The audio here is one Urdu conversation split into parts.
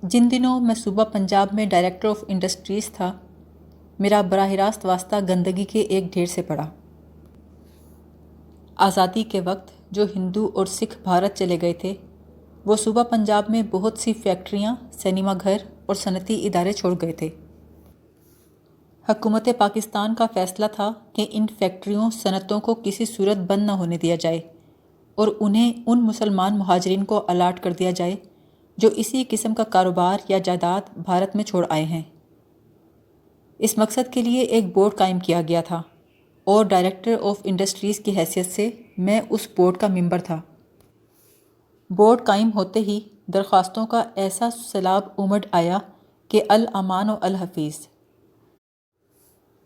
جن دنوں میں صوبہ پنجاب میں ڈائریکٹر آف انڈسٹریز تھا، میرا براہ راست واسطہ گندگی کے ایک ڈھیر سے پڑا۔ آزادی کے وقت جو ہندو اور سکھ بھارت چلے گئے تھے، وہ صوبہ پنجاب میں بہت سی فیکٹریاں، سینما گھر اور صنعتی ادارے چھوڑ گئے تھے۔ حکومت پاکستان کا فیصلہ تھا کہ ان فیکٹریوں، صنعتوں کو کسی صورت بند نہ ہونے دیا جائے اور انہیں ان مسلمان مہاجرین کو الاٹ کر دیا جائے جو اسی قسم کا کاروبار یا جائیداد بھارت میں چھوڑ آئے ہیں۔ اس مقصد کے لیے ایک بورڈ قائم کیا گیا تھا اور ڈائریکٹر آف انڈسٹریز کی حیثیت سے میں اس بورڈ کا ممبر تھا۔ بورڈ قائم ہوتے ہی درخواستوں کا ایسا سیلاب امڑ آیا کہ الامان و الحفیظ۔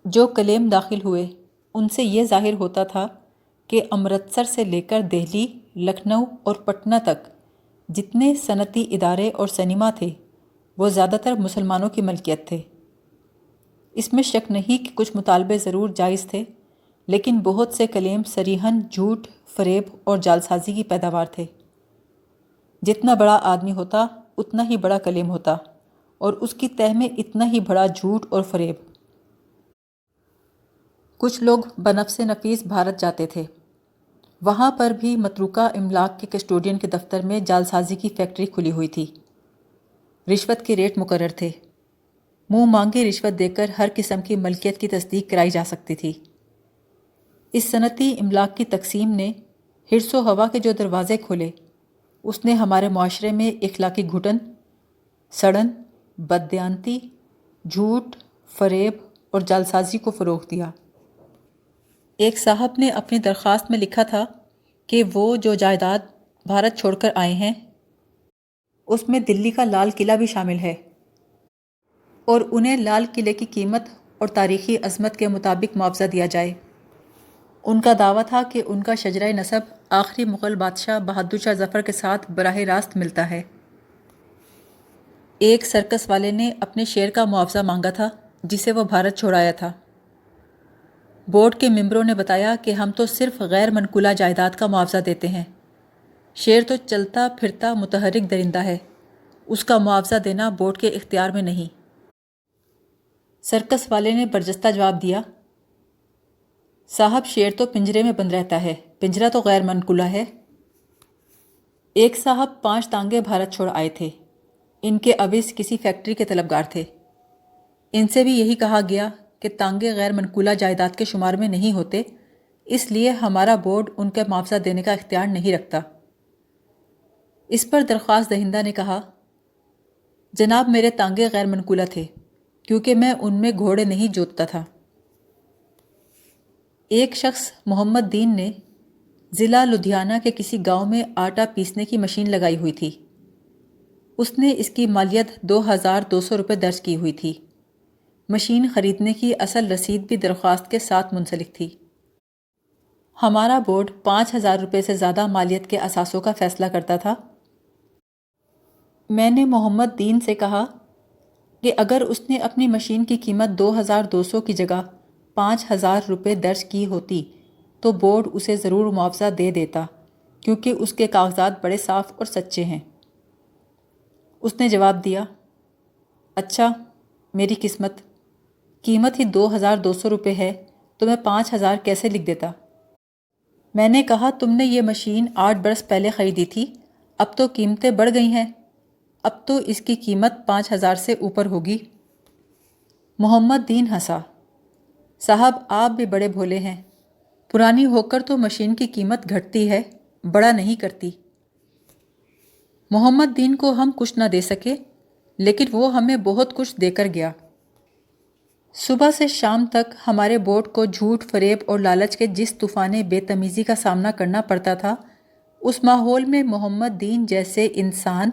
جو کلیم داخل ہوئے ان سے یہ ظاہر ہوتا تھا کہ امرتسر سے لے کر دہلی، لکھنؤ اور پٹنہ تک جتنے صنعتی ادارے اور سینما تھے وہ زیادہ تر مسلمانوں کی ملکیت تھے۔ اس میں شک نہیں کہ کچھ مطالبے ضرور جائز تھے، لیکن بہت سے کلیم صریحاً جھوٹ، فریب اور جعلسازی کی پیداوار تھے۔ جتنا بڑا آدمی ہوتا اتنا ہی بڑا کلیم ہوتا اور اس کی تہ میں اتنا ہی بڑا جھوٹ اور فریب۔ کچھ لوگ بنفس نفیس بھارت جاتے تھے۔ وہاں پر بھی متروکہ املاک کے کسٹوڈین کے دفتر میں جعلسازی کی فیکٹری کھلی ہوئی تھی۔ رشوت کے ریٹ مقرر تھے۔ منہ مانگے رشوت دے کر ہر قسم کی ملکیت کی تصدیق کرائی جا سکتی تھی۔ اس صنعتی املاک کی تقسیم نے حرص و ہوا کے جو دروازے کھولے، اس نے ہمارے معاشرے میں اخلاقی گھٹن، سڑن، بددیانتی، جھوٹ، فریب اور جعلسازی کو فروغ دیا۔ ایک صاحب نے اپنی درخواست میں لکھا تھا کہ وہ جو جائیداد بھارت چھوڑ کر آئے ہیں اس میں دلی کا لال قلعہ بھی شامل ہے اور انہیں لال قلعے کی قیمت اور تاریخی عظمت کے مطابق معاوضہ دیا جائے۔ ان کا دعویٰ تھا کہ ان کا شجرہ نسب آخری مغل بادشاہ بہادر شاہ ظفر کے ساتھ براہ راست ملتا ہے۔ ایک سرکس والے نے اپنے شیر کا معاوضہ مانگا تھا جسے وہ بھارت چھوڑ آیا تھا۔ بورڈ کے ممبروں نے بتایا کہ ہم تو صرف غیر منقولہ جائیداد کا معاوضہ دیتے ہیں، شیر تو چلتا پھرتا متحرک درندہ ہے، اس کا معاوضہ دینا بورڈ کے اختیار میں نہیں۔ سرکس والے نے برجستہ جواب دیا، صاحب شیر تو پنجرے میں بند رہتا ہے، پنجرہ تو غیر منقولہ ہے۔ ایک صاحب 5 تانگے بھارت چھوڑ آئے تھے۔ ان کے عوض کسی فیکٹری کے طلبگار تھے۔ ان سے بھی یہی کہا گیا کہ تانگے غیر منقولہ جائیداد کے شمار میں نہیں ہوتے، اس لیے ہمارا بورڈ ان کا معاوضہ دینے کا اختیار نہیں رکھتا۔ اس پر درخواست دہندہ نے کہا، جناب میرے تانگے غیر منقولہ تھے کیونکہ میں ان میں گھوڑے نہیں جوتتا تھا۔ ایک شخص محمد دین نے ضلع لدھیانہ کے کسی گاؤں میں آٹا پیسنے کی مشین لگائی ہوئی تھی۔ اس نے اس کی مالیت 2200 روپے درج کی ہوئی تھی۔ مشین خریدنے کی اصل رسید بھی درخواست کے ساتھ منسلک تھی۔ ہمارا بورڈ 5000 روپے سے زیادہ مالیت کے اثاثوں کا فیصلہ کرتا تھا۔ میں نے محمد دین سے کہا کہ اگر اس نے اپنی مشین کی قیمت 2200 کی جگہ 5000 روپے درج کی ہوتی تو بورڈ اسے ضرور معاوضہ دے دیتا، کیونکہ اس کے کاغذات بڑے صاف اور سچے ہیں۔ اس نے جواب دیا، اچھا میری قسمت، قیمت ہی 2200 روپے ہے تو میں 5000 کیسے لکھ دیتا؟ میں نے کہا تم نے یہ مشین 8 برس پہلے خریدی تھی، اب تو قیمتیں بڑھ گئی ہیں، اب تو اس کی قیمت 5000 سے اوپر ہوگی۔ محمد دین ہنسا، صاحب آپ بھی بڑے بھولے ہیں، پرانی ہو کر تو مشین کی قیمت گھٹتی ہے، بڑا نہیں کرتی۔ محمد دین کو ہم کچھ نہ دے سکے، لیکن وہ ہمیں بہت کچھ دے کر گیا۔ صبح سے شام تک ہمارے بورڈ کو جھوٹ، فریب اور لالچ کے جس طوفان بے تمیزی کا سامنا کرنا پڑتا تھا، اس ماحول میں محمد دین جیسے انسان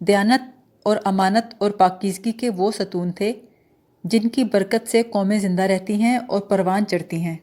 دیانت اور امانت اور پاکیزگی کے وہ ستون تھے جن کی برکت سے قومیں زندہ رہتی ہیں اور پروان چڑھتی ہیں۔